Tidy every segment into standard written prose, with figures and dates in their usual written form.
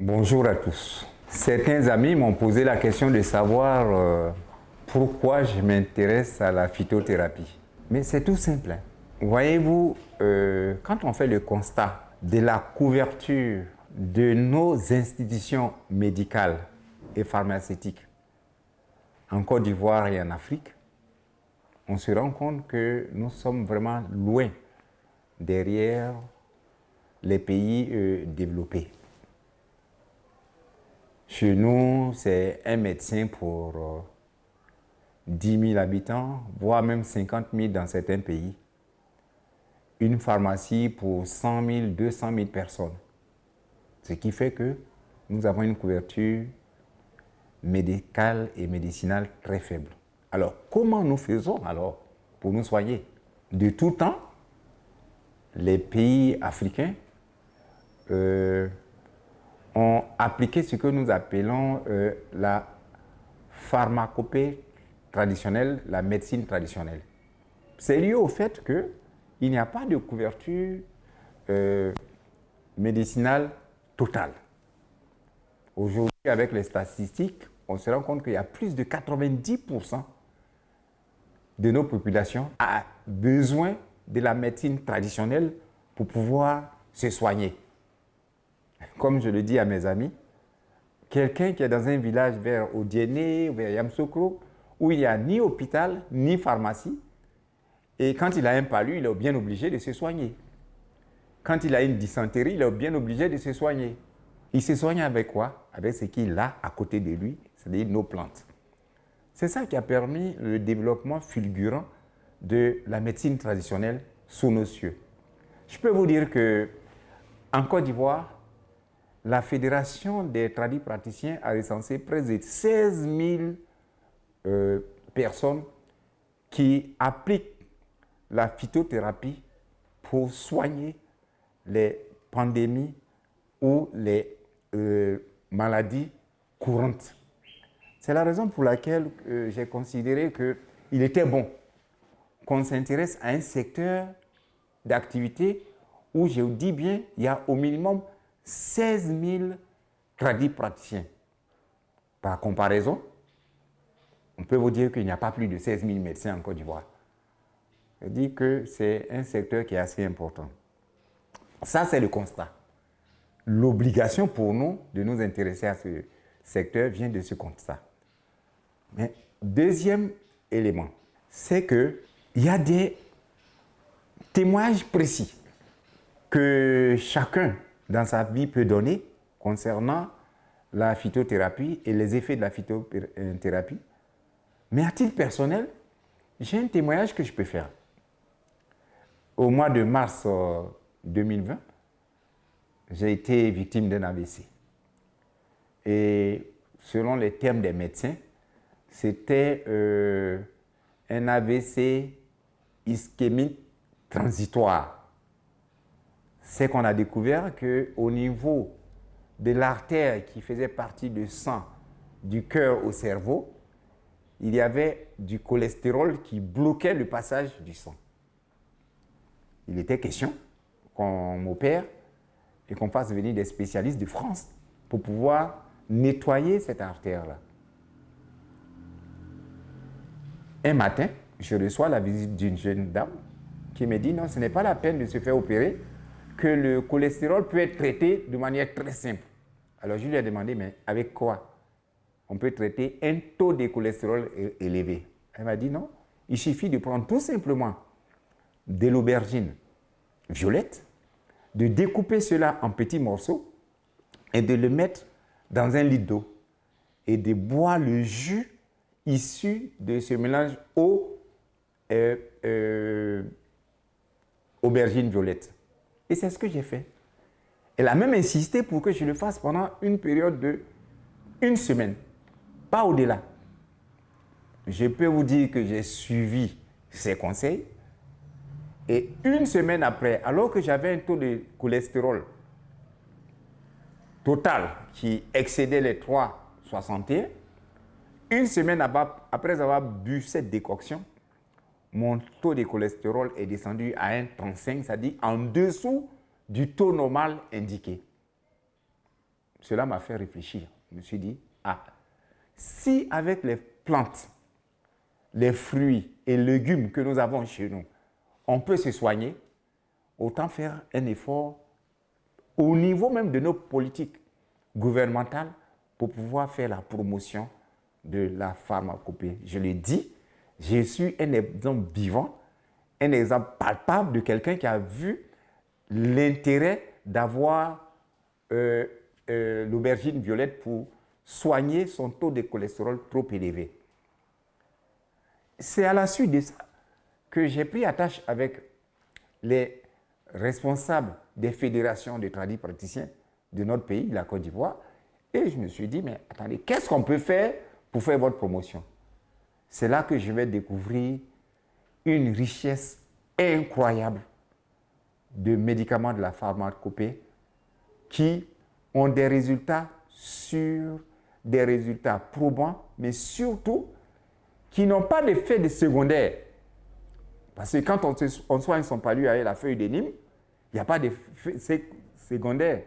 Bonjour à tous. Certains amis m'ont posé la question de savoir pourquoi je m'intéresse à la phytothérapie. Mais c'est tout simple, hein. Voyez-vous, quand on fait le constat de la couverture de nos institutions médicales et pharmaceutiques en Côte d'Ivoire et en Afrique, on se rend compte que nous sommes vraiment loin derrière les pays développés. Chez nous, c'est un médecin pour 10 000 habitants, voire même 50 000 dans certains pays. Une pharmacie pour 100 000, 200 000 personnes. Ce qui fait que nous avons une couverture médicale et médicinale très faible. Alors, comment nous faisons alors pour nous soigner? De tout temps, les pays africains ont appliqué ce que nous appelons la pharmacopée traditionnelle, la médecine traditionnelle. C'est lié au fait qu'il n'y a pas de couverture médicinale totale. Aujourd'hui, avec les statistiques, on se rend compte qu'il y a plus de 90% de nos populations a besoin de la médecine traditionnelle pour pouvoir se soigner. Comme je le dis à mes amis, quelqu'un qui est dans un village vers Odiéné, vers Yamoussoukro, où il n'y a ni hôpital, ni pharmacie, et quand il a un palu, il est bien obligé de se soigner. Quand il a une dysenterie, il est bien obligé de se soigner. Il se soigne avec quoi? Avec ce qu'il a à côté de lui, c'est-à-dire nos plantes. C'est ça qui a permis le développement fulgurant de la médecine traditionnelle sous nos cieux. Je peux vous dire qu'en Côte d'Ivoire, la Fédération des tradipraticiens a recensé près de 16 000 personnes qui appliquent la phytothérapie pour soigner les pandémies ou les maladies courantes. C'est la raison pour laquelle j'ai considéré qu'il était bon qu'on s'intéresse à un secteur d'activité où, je vous dis bien, il y a au minimum 16 000 tradipraticiens. Par comparaison, on peut vous dire qu'il n'y a pas plus de 16 000 médecins en Côte d'Ivoire. Je dis que c'est un secteur qui est assez important. Ça, c'est le constat. L'obligation pour nous de nous intéresser à ce secteur vient de ce constat. Mais deuxième élément, c'est qu'il y a des témoignages précis que chacun dans sa vie peut donner concernant la phytothérapie et les effets de la phytothérapie. Mais à titre personnel, j'ai un témoignage que je peux faire. Au mois de mars 2020, j'ai été victime d'un AVC. Et selon les termes des médecins, c'était un AVC ischémique transitoire. C'est qu'on a découvert qu'au niveau de l'artère qui faisait partie du sang du cœur au cerveau, il y avait du cholestérol qui bloquait le passage du sang. Il était question qu'on m'opère et qu'on fasse venir des spécialistes de France pour pouvoir nettoyer cette artère-là. Un matin, je reçois la visite d'une jeune dame qui me dit non, ce n'est pas la peine de se faire opérer, que le cholestérol peut être traité de manière très simple. Alors je lui ai demandé, mais avec quoi on peut traiter un taux de cholestérol élevé? Elle m'a dit non, il suffit de prendre tout simplement de l'aubergine violette, de découper cela en petits morceaux et de le mettre dans un litre d'eau et de boire le jus issu de ce mélange eau aubergine violette. Et c'est ce que j'ai fait. Elle a même insisté pour que je le fasse pendant une période de 1 semaine, pas au-delà. Je peux vous dire que j'ai suivi ses conseils et 1 semaine après, alors que j'avais un taux de cholestérol total qui excédait les 3,61, 1 semaine après avoir bu cette décoction, mon taux de cholestérol est descendu à 1,35, c'est-à-dire en dessous du taux normal indiqué. cela m'a fait réfléchir. Je me suis dit, ah, si avec les plantes, les fruits et légumes que nous avons chez nous, on peut se soigner, autant faire un effort au niveau même de nos politiques gouvernementales pour pouvoir faire la promotion de la pharmacopée. Je le dis, je suis un exemple vivant, un exemple palpable de quelqu'un qui a vu l'intérêt d'avoir l'aubergine violette pour soigner son taux de cholestérol trop élevé. C'est à la suite de ça que j'ai pris attache avec les responsables des fédérations de tradipraticiens de notre pays, la Côte d'Ivoire, et je me suis dit, mais attendez, qu'est-ce qu'on peut faire pour faire votre promotion? C'est là que je vais découvrir une richesse incroyable de médicaments de la pharmacopée qui ont des résultats sûrs, des résultats probants, mais surtout qui n'ont pas d'effet secondaire. Parce que quand on soigne son palu avec la feuille de Nîmes, il n'y a pas d'effet secondaire.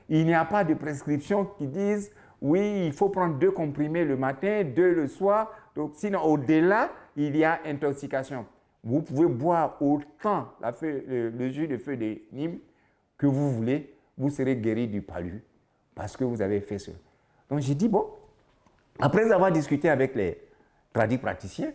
Il n'y a pas de prescription qui disent oui, il faut prendre 2 comprimés le matin, 2 le soir. Donc, sinon, au-delà, il y a intoxication. Vous pouvez boire autant le jus de feuille de Nîmes que vous voulez, vous serez guéri du palu parce que vous avez fait ça. Donc, j'ai dit, bon, après avoir discuté avec les tradipraticiens,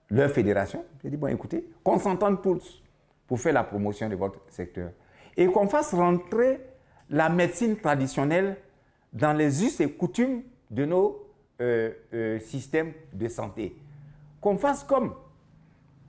leur fédération, j'ai dit, bon, écoutez, qu'on s'entende tous pour faire la promotion de votre secteur et qu'on fasse rentrer la médecine traditionnelle dans les us et coutumes de nos systèmes de santé. Qu'on fasse comme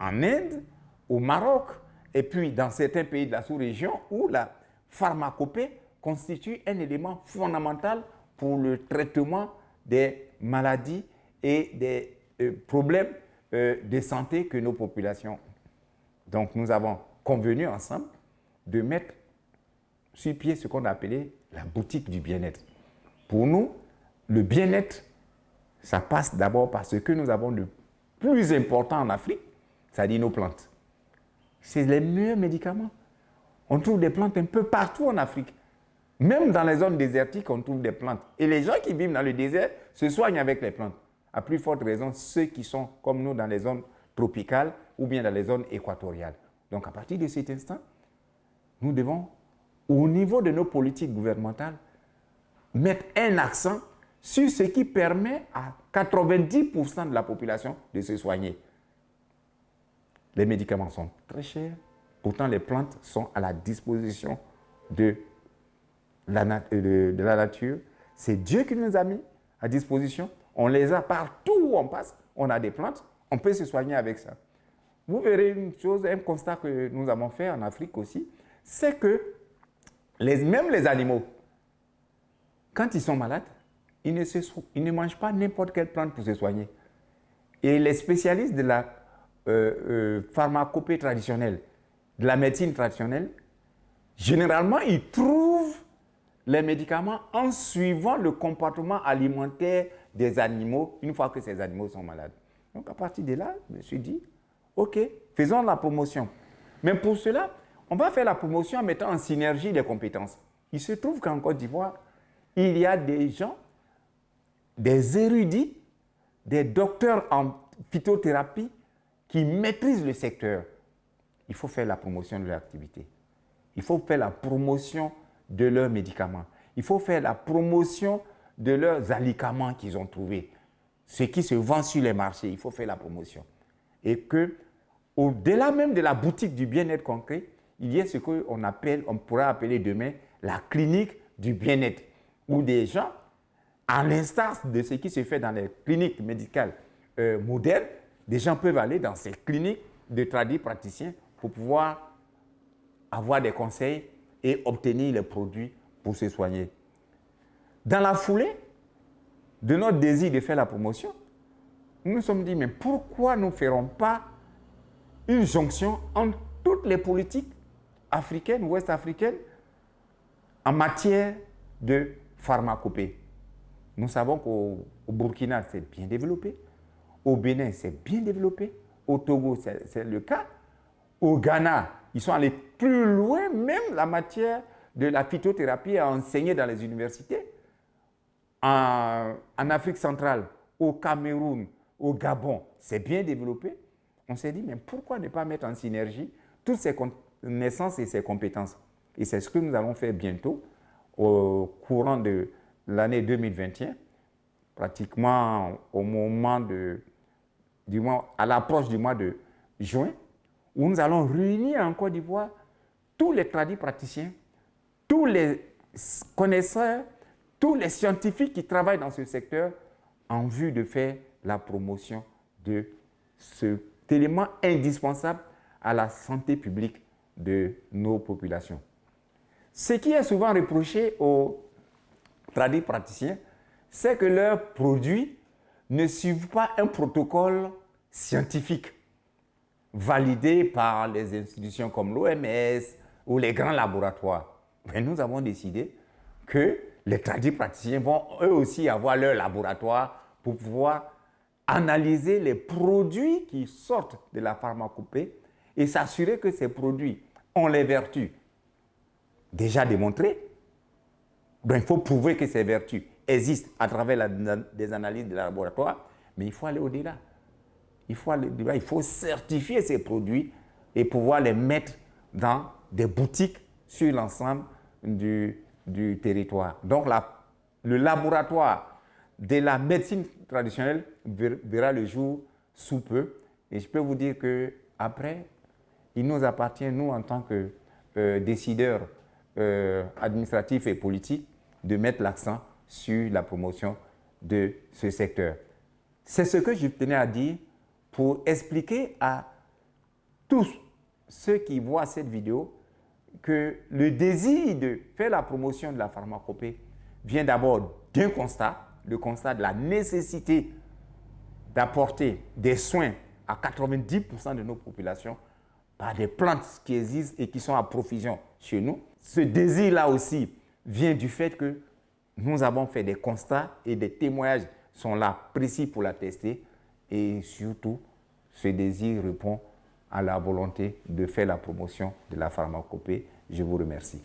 en Inde, au Maroc, et puis dans certains pays de la sous-région où la pharmacopée constitue un élément fondamental pour le traitement des maladies et des problèmes de santé que nos populations ont. Donc nous avons convenu ensemble de mettre sur pied ce qu'on a appelé la boutique du bien-être. Pour nous, le bien-être, ça passe d'abord par ce que nous avons de plus important en Afrique, c'est-à-dire nos plantes. C'est les meilleurs médicaments. On trouve des plantes un peu partout en Afrique. Même dans les zones désertiques, on trouve des plantes. Et les gens qui vivent dans le désert se soignent avec les plantes. À plus forte raison, ceux qui sont comme nous dans les zones tropicales ou bien dans les zones équatoriales. Donc à partir de cet instant, nous devons, au niveau de nos politiques gouvernementales, mettre un accent sur ce qui permet à 90% de la population de se soigner. Les médicaments sont très chers, pourtant les plantes sont à la disposition de la nature. C'est Dieu qui nous a mis à disposition. On les a partout où on passe, on a des plantes, on peut se soigner avec ça. Vous verrez une chose, un constat que nous avons fait en Afrique aussi, c'est que même les animaux, quand ils sont malades, ils ne mangent pas n'importe quelle plante pour se soigner. Et les spécialistes de la pharmacopée traditionnelle, de la médecine traditionnelle, généralement, ils trouvent les médicaments en suivant le comportement alimentaire des animaux une fois que ces animaux sont malades. Donc, à partir de là, je me suis dit, OK, faisons la promotion. Mais pour cela, on va faire la promotion en mettant en synergie les compétences. Il se trouve qu'en Côte d'Ivoire, il y a des gens, des érudits, des docteurs en phytothérapie qui maîtrisent le secteur. Il faut faire la promotion de leur activité. Il faut faire la promotion de leurs médicaments. Il faut faire la promotion de leurs alicaments qu'ils ont trouvés. Ce qui se vend sur les marchés, il faut faire la promotion. Et que, au-delà même de la boutique du bien-être concret, il y a ce qu'on pourra appeler demain la clinique du bien-être, où des gens, à l'instar de ce qui se fait dans les cliniques médicales modernes, des gens peuvent aller dans ces cliniques de tradipraticiens pour pouvoir avoir des conseils et obtenir les produits pour se soigner. Dans la foulée de notre désir de faire la promotion, nous nous sommes dit, mais pourquoi nous ne ferons pas une jonction entre toutes les politiques africaines, ouest-africaines, en matière de pharmacopée? Nous savons qu'au Burkina, c'est bien développé. Au Bénin, c'est bien développé. Au Togo, c'est le cas. Au Ghana, ils sont allés plus loin, même la matière de la phytothérapie à enseigner dans les universités. en Afrique centrale, au Cameroun, au Gabon, c'est bien développé. On s'est dit, mais pourquoi ne pas mettre en synergie toutes ces connaissances et ces compétences? Et c'est ce que nous allons faire bientôt, au courant de l'année 2021, pratiquement au moment à l'approche du mois de juin, où nous allons réunir en Côte d'Ivoire tous les praticiens, tous les connaisseurs, tous les scientifiques qui travaillent dans ce secteur en vue de faire la promotion de cet élément indispensable à la santé publique de nos populations. Ce qui est souvent reproché aux praticiens, c'est que leurs produits ne suivent pas un protocole scientifique validé par les institutions comme l'OMS ou les grands laboratoires. Mais nous avons décidé que les praticiens vont eux aussi avoir leur laboratoire pour pouvoir analyser les produits qui sortent de la pharmacopée et s'assurer que ces produits ont les vertus déjà démontrées. Donc, il faut prouver que ces vertus existent à travers des analyses de laboratoire, mais il faut aller au-delà. Il faut certifier ces produits et pouvoir les mettre dans des boutiques sur l'ensemble du territoire. Donc, le laboratoire de la médecine traditionnelle verra le jour sous peu. Et je peux vous dire qu'après, il nous appartient, nous, en tant que décideurs administratifs et politiques, de mettre l'accent sur la promotion de ce secteur. C'est ce que je tenais à dire pour expliquer à tous ceux qui voient cette vidéo que le désir de faire la promotion de la pharmacopée vient d'abord d'un constat, le constat de la nécessité d'apporter des soins à 90% de nos populations par des plantes qui existent et qui sont à profusion chez nous. Ce désir-là aussi vient du fait que nous avons fait des constats et des témoignages sont là précis pour l'attester. Et surtout, ce désir répond à la volonté de faire la promotion de la pharmacopée. Je vous remercie.